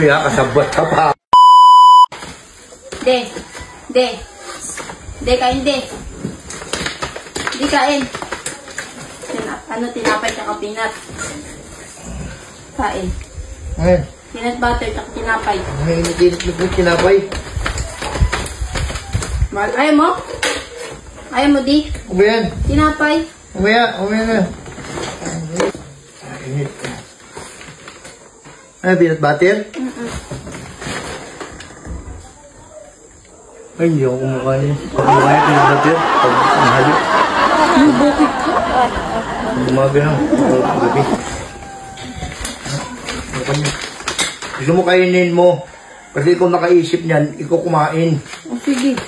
Kaya kasabot ka pa. De, kain de. Di kain. Tinapay tsaka peanut. Kain. Ngayon. Peanut butter tsaka tinapay. Init-init na tinapay. Ayaw mo? Ayaw mo, di? Umayan. Tinapay. Umaya na. Init. Ano, peanut butter? Ay, hindi ako kumakain. Kumakain peanut butter. Pag mahalik. Bukit ko. Umaga na. Gabi. Gusto mo kainin mo. Kasi ikaw nakaisip niyan, ikaw kumain. O, sige.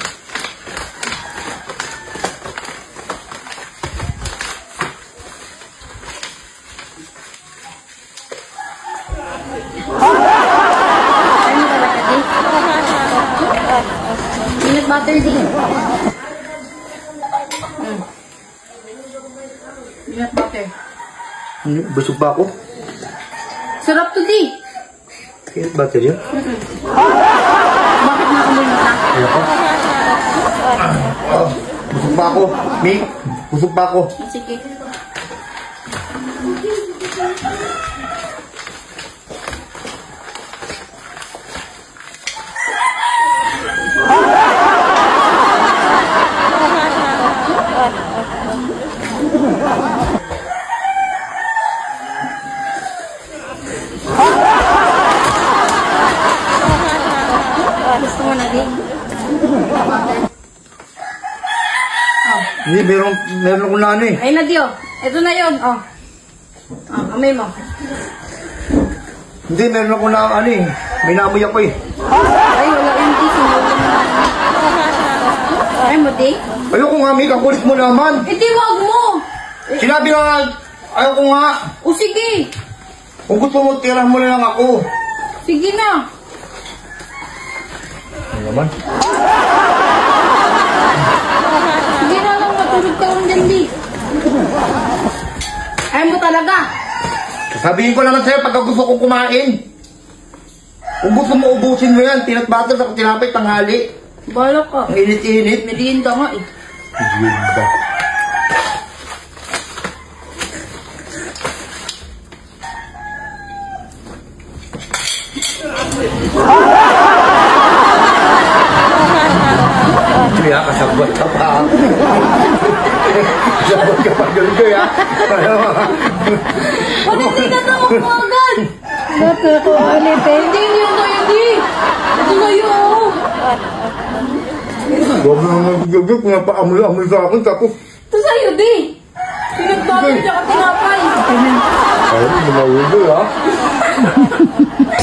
Peanut butter din. Peanut butter. Busog pa ako. Sarap to, di. Peanut butter yun? Bakit nakamoy mo na? Ayaw ko. Busog pa ako. Ming, busog pa ako. Sige. Gusto mo na din? Hindi, meron akong na ano eh. Ayun na, Dio. Ito na yun. Oh. Amay mo. Hindi, meron akong na ano eh. May naamoy ako eh. Ay, wala yung di. Ay mo, di? Ayoko nga, Ming. Kakulit mo naman. Eh, di, wag mo. Sinabi nga, ayoko nga. O, sige. Kung gusto mo, tirahan mo na lang ako. Sige na. Ano naman? Sige na lang, matulog ka lang dyan, di. Ayaw mo talaga. Sabihin ko naman sa'yo pagka gusto ko kumain. Kung gusto mo, ubusin mo yan. Peanut butter sa tinapay, tanghali. Bala ka. Ang init-init. Merienda nga eh. Merienda. Kaya kasabot ka pa. Kasabot ka pa galing ha. Ba't hindi ka tawag mo agad? Ba't ako ulit eh? Hindi yun na hindi. Ito na yun. Huwag mo naman gagawin. Pinapaamoy-amoy sa akin. Tapos, Ito sa'yo, di. Pinagbago niya ka tinapay. ay, lumawugo ha.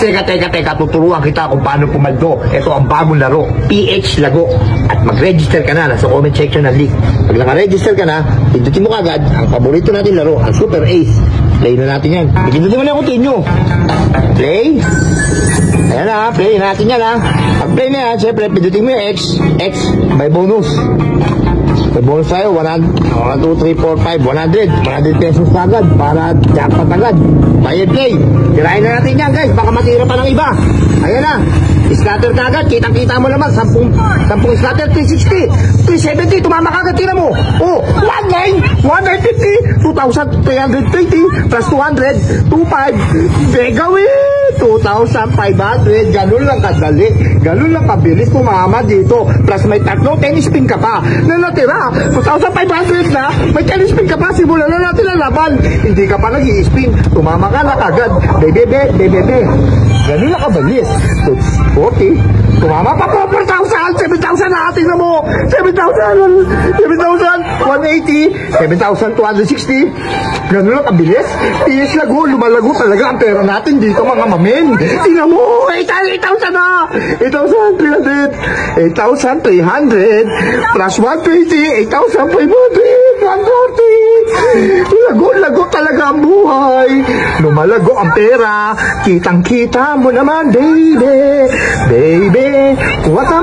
Teka, tuturuan kita kung paano pumaldo. Ito ang bagong laro, PH Lago. At mag-register ka na, nasa comment section ng link. Pag naka-register ka na, pindutin mo kagad ang paborito natin laro, ang Super Ace. Play na natin yan. Pindutin mo na yung continue. Play. Ayan na, play natin yan ha. Pag-play na yan, siyempre, pindutin mo yung X, may bonus. May bonus tayo, 100, 1, 2, 3, 4, 5, 100 pesos agad para jackpot agad. May play. Tirahin na natin yan guys, baka matira pa ng iba. Ayan na, scatter ka agad, kitang-kita mo naman, 10 scatter, 360, 370, tumama ka agad, tira mo. Oh, 19, 1950, 2,320, plus 200, 25, megawin, 2,500, ganun lang kadali, ganun lang kabilis tumama dito, plus may tatlo, 10 spin ka pa, na natira, 2,500 na, may 10 spin ka pa, simulan na natin ang laban, hindi ka pa nag-i-spin, tumama ka na kagad, bebe, ganun lang kabilis, 40, tumama pa po, 4,000, 7,000 na, tingnan mo, 7,000, 180, 7,260, ganun lang kabilis, PS Lago, lumalago talaga ang pera natin dito mga mamen, tingnan mo, 8,000 na, 8,300, 8,300, plus 120, 8,500, 140, lago talaga ang buhay, lumalago ang pera, kitang-kita mo naman, baby, what a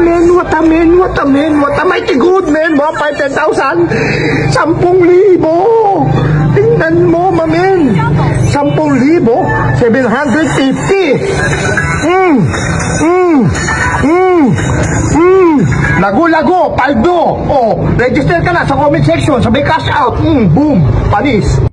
mighty good man, mga 5,000, 10,000, tingnan mo, mamen, 10,000, Lago-lago, paldo. Oh, register ka na sa comment section. Sabay cash out. Boom, panis.